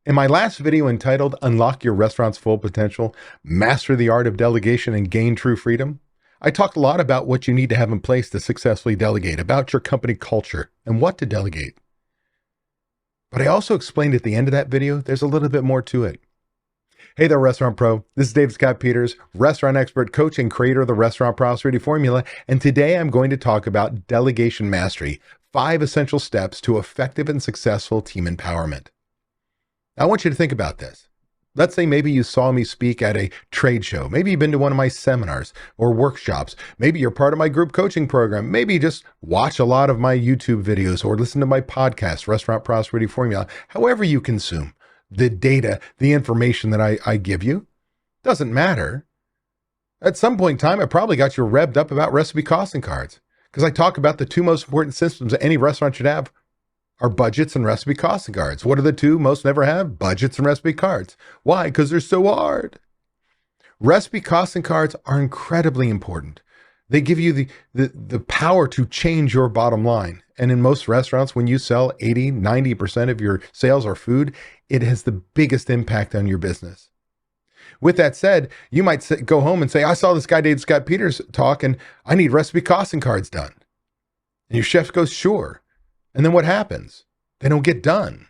In my last video entitled Unlock Your Restaurant's Full Potential, Master the Art of Delegation and Gain True Freedom, I talked a lot about what you need to have in place to successfully delegate, about your company culture, and what to delegate. But I also explained at the end of that video, there's a little bit more to it. Hey there, Restaurant Pro. This is Dave Scott Peters, restaurant expert, coach, and creator of the Restaurant Prosperity Formula. And today I'm going to talk about delegation mastery, 5 essential steps to effective and successful team empowerment. I want you to think about this. Let's say maybe you saw me speak at a trade show. Maybe you've been to one of my seminars or workshops. Maybe you're part of my group coaching program. Maybe you just watch a lot of my YouTube videos or listen to my podcast, Restaurant Prosperity Formula. However you consume the data, the information that I give you, doesn't matter. At some point in time, I probably got you revved up about recipe costing cards because I talk about the 2 most important systems that any restaurant should have are budgets and recipe costing cards. What are the 2 most never have? Budgets and recipe cards. Why? Because they're so hard. Recipe costing cards are incredibly important. They give you the power to change your bottom line. And in most restaurants, when you sell 80, 90% of your sales are food, it has the biggest impact on your business. With that said, you might go home and say, I saw this guy, Dave Scott Peters, talk, and I need recipe costing cards done. And your chef goes, sure. And then what happens? They don't get done.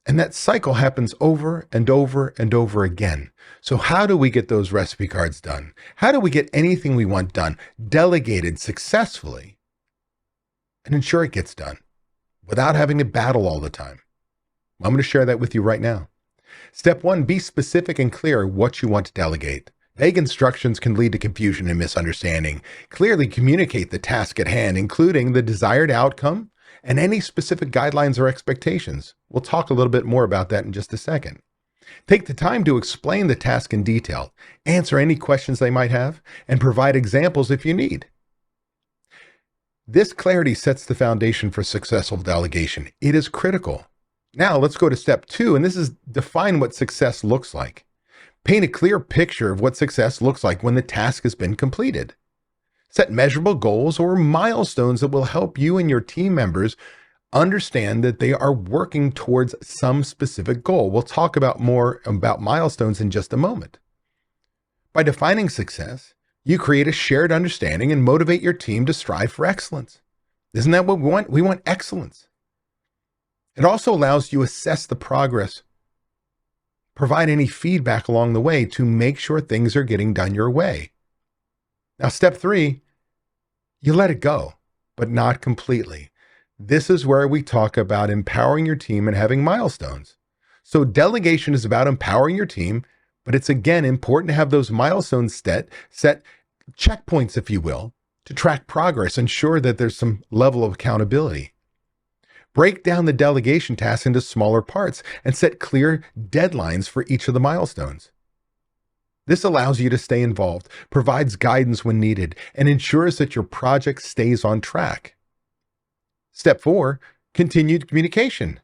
And that cycle happens over and over and over again. So how do we get those recipe cards done? How do we get anything we want done, delegated successfully, and ensure it gets done without having to battle all the time? I'm going to share that with you right now. Step 1, be specific and clear what you want to delegate. Vague instructions can lead to confusion and misunderstanding. Clearly communicate the task at hand, including the desired outcome and any specific guidelines or expectations. We'll talk a little bit more about that in just a second. Take the time to explain the task in detail, answer any questions they might have, and provide examples if you need. This clarity sets the foundation for successful delegation. It is critical. Now let's go to step 2, and this is define what success looks like. Paint a clear picture of what success looks like when the task has been completed. Set measurable goals or milestones that will help you and your team members understand that they are working towards some specific goal. We'll talk about more about milestones in just a moment. By defining success, you create a shared understanding and motivate your team to strive for excellence. Isn't that what we want? We want excellence. It also allows you to assess the progress, provide any feedback along the way to make sure things are getting done your way. Now, step 3, you let it go, but not completely. This is where we talk about empowering your team and having milestones. So delegation is about empowering your team, but it's again important to have those milestones set checkpoints, if you will, to track progress, ensure that there's some level of accountability. Break down the delegation tasks into smaller parts and set clear deadlines for each of the milestones. This allows you to stay involved, provides guidance when needed, and ensures that your project stays on track. Step 4, continued communication.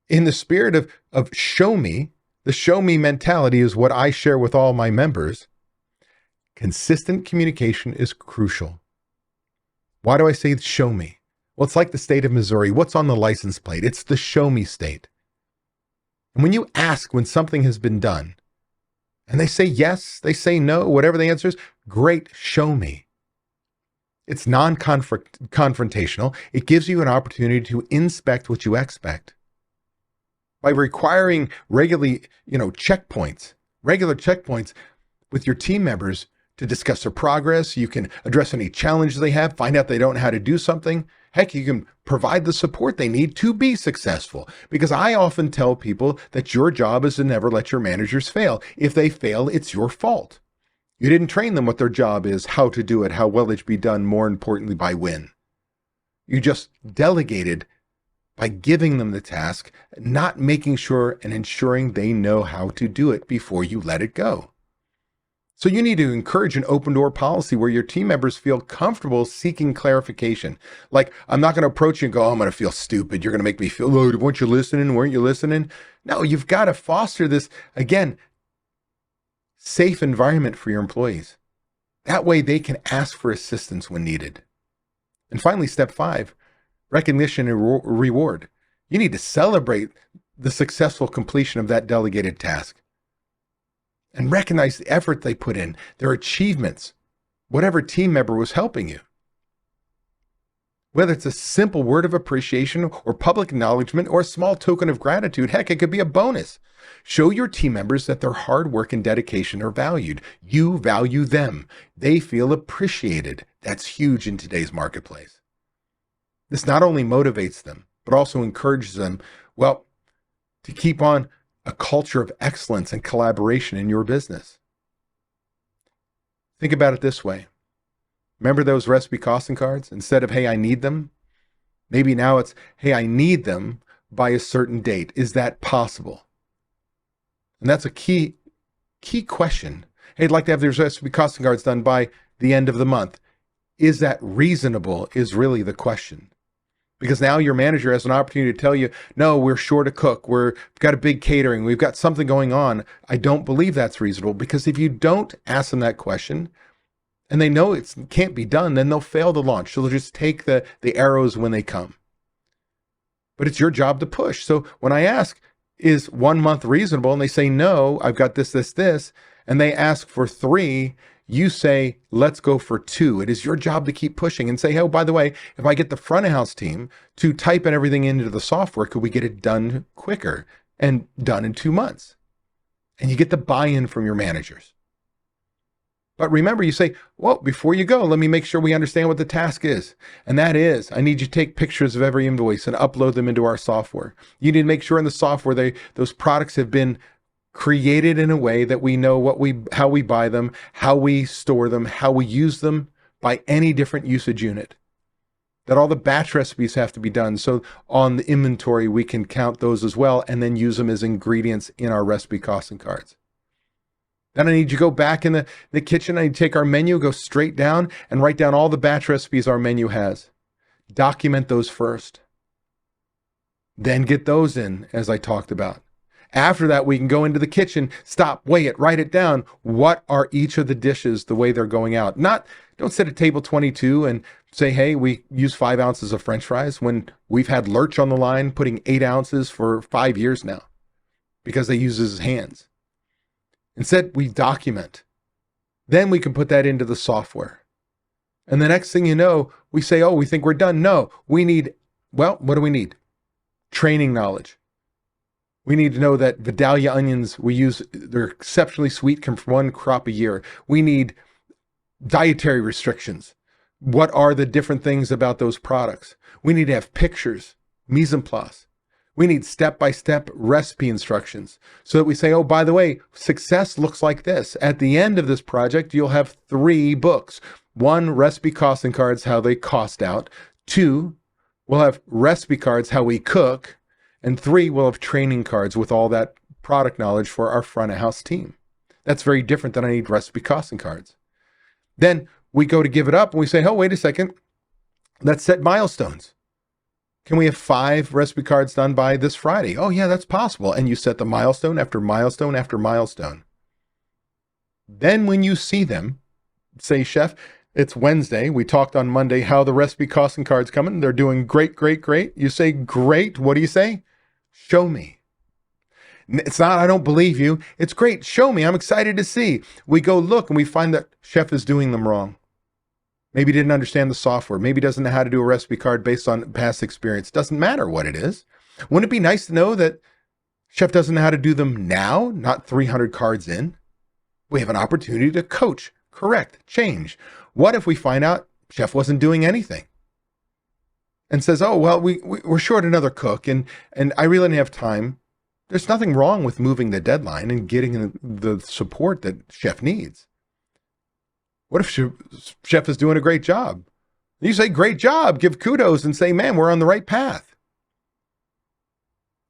In the spirit of show me, the show me mentality is what I share with all my members. Consistent communication is crucial. Why do I say show me? Well, it's like the state of Missouri. What's on the license plate? It's the show me state. And when you ask when something has been done, and they say yes, they say no, whatever the answer is, great, show me. It's non-confrontational. It gives you an opportunity to inspect what you expect. By requiring regular checkpoints with your team members to discuss their progress, you can address any challenges they have, find out they don't know how to do something. Heck, you can provide the support they need to be successful. Because I often tell people that your job is to never let your managers fail. If they fail, it's your fault. You didn't train them what their job is, how to do it, how well it should be done, more importantly, by when. You just delegated by giving them the task, not making sure and ensuring they know how to do it before you let it go. So you need to encourage an open door policy where your team members feel comfortable seeking clarification. Like, I'm not going to approach you and go, oh, I'm going to feel stupid. You're going to make me feel, oh, weren't you listening? Weren't you listening? No, you've got to foster this, again, safe environment for your employees. That way they can ask for assistance when needed. And finally, step 5, recognition and reward. You need to celebrate the successful completion of that delegated task and recognize the effort they put in, their achievements, whatever team member was helping you. Whether it's a simple word of appreciation or public acknowledgement or a small token of gratitude, heck, it could be a bonus. Show your team members that their hard work and dedication are valued. You value them. They feel appreciated. That's huge in today's marketplace. This not only motivates them, but also encourages them, well, to keep on a culture of excellence and collaboration in your business. Think about it this way. Remember those recipe costing cards? Instead of, hey, I need them, maybe now it's, hey, I need them by a certain date. Is that possible? And that's a key question. Hey, I'd like to have these recipe costing cards done by the end of the month. Is that reasonable is really the question. Because now your manager has an opportunity to tell you, no, we're short a cook. We've got a big catering. We've got something going on. I don't believe that's reasonable. Because if you don't ask them that question and they know it can't be done, then they'll fail the launch. So they'll just take the arrows when they come. But it's your job to push. So when I ask, is 1 month reasonable? And they say, no, I've got this, and they ask for 3, you say, let's go for 2. It is your job to keep pushing and say, hey, oh, by the way, if I get the front of house team to type in everything into the software, could we get it done quicker and done in 2 months? And you get the buy-in from your managers. But remember, you say, well, before you go, let me make sure we understand what the task is. And that is, I need you to take pictures of every invoice and upload them into our software. You need to make sure in the software those products have been created in a way that we know how we buy them, how we store them, how we use them by any different usage unit. That all the batch recipes have to be done. So on the inventory, we can count those as well and then use them as ingredients in our recipe costing cards. Then I need you to go back in the kitchen. I need to take our menu, go straight down and write down all the batch recipes our menu has. Document those first. Then get those in, as I talked about. After that, we can go into the kitchen, stop, weigh it, write it down. What are each of the dishes, the way they're going out? Don't sit at table 22 and say, hey, we use 5 ounces of French fries when we've had Lurch on the line putting 8 ounces for 5 years now because they use his hands. Instead, we document. Then we can put that into the software. And the next thing you know, we say, oh, we think we're done. No, what do we need? Training knowledge. We need to know that Vidalia onions we use, they're exceptionally sweet, come from 1 crop a year. We need dietary restrictions. What are the different things about those products? We need to have pictures, mise en place. We need step-by-step recipe instructions so that we say, oh, by the way, success looks like this. At the end of this project, you'll have 3 books. 1, recipe costing cards, how they cost out. 2, we'll have recipe cards, how we cook. And 3, we'll have training cards with all that product knowledge for our front of house team. That's very different than I need recipe costing cards. Then we go to give it up and we say, oh, wait a second. Let's set milestones. Can we have 5 recipe cards done by this Friday? Oh, yeah, that's possible. And you set the milestone after milestone after milestone. Then when you see them, say, chef, it's Wednesday. We talked on Monday how the recipe costing cards coming. They're doing great, great, great. You say, great. What do you say? Show me. It's not, I don't believe you. It's great. Show me. I'm excited to see. We go look and we find that chef is doing them wrong. Maybe didn't understand the software. Maybe doesn't know how to do a recipe card based on past experience. Doesn't matter what it is. Wouldn't it be nice to know that chef doesn't know how to do them now, not 300 cards in? We have an opportunity to coach, correct, change. What if we find out chef wasn't doing anything and says, oh, well, we're short another cook and I really didn't have time. There's nothing wrong with moving the deadline and getting the support that chef needs. What if chef is doing a great job? You say, great job, give kudos and say, man, we're on the right path.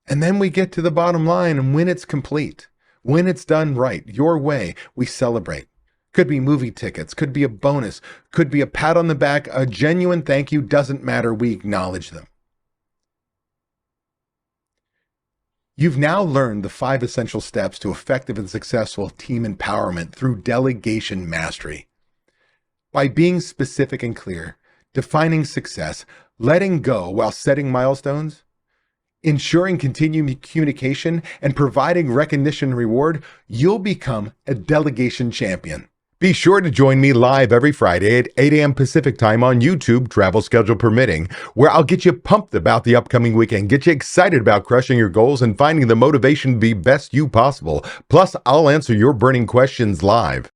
And then we get to the bottom line, and when it's complete, when it's done right, your way, we celebrate. Could be movie tickets, could be a bonus, could be a pat on the back, a genuine thank you, doesn't matter, we acknowledge them. You've now learned the 5 essential steps to effective and successful team empowerment through delegation mastery. By being specific and clear, defining success, letting go while setting milestones, ensuring continued communication, and providing recognition and reward, you'll become a delegation champion. Be sure to join me live every Friday at 8 a.m. Pacific time on YouTube, travel schedule permitting, where I'll get you pumped about the upcoming weekend, get you excited about crushing your goals and finding the motivation to be best you possible. Plus, I'll answer your burning questions live.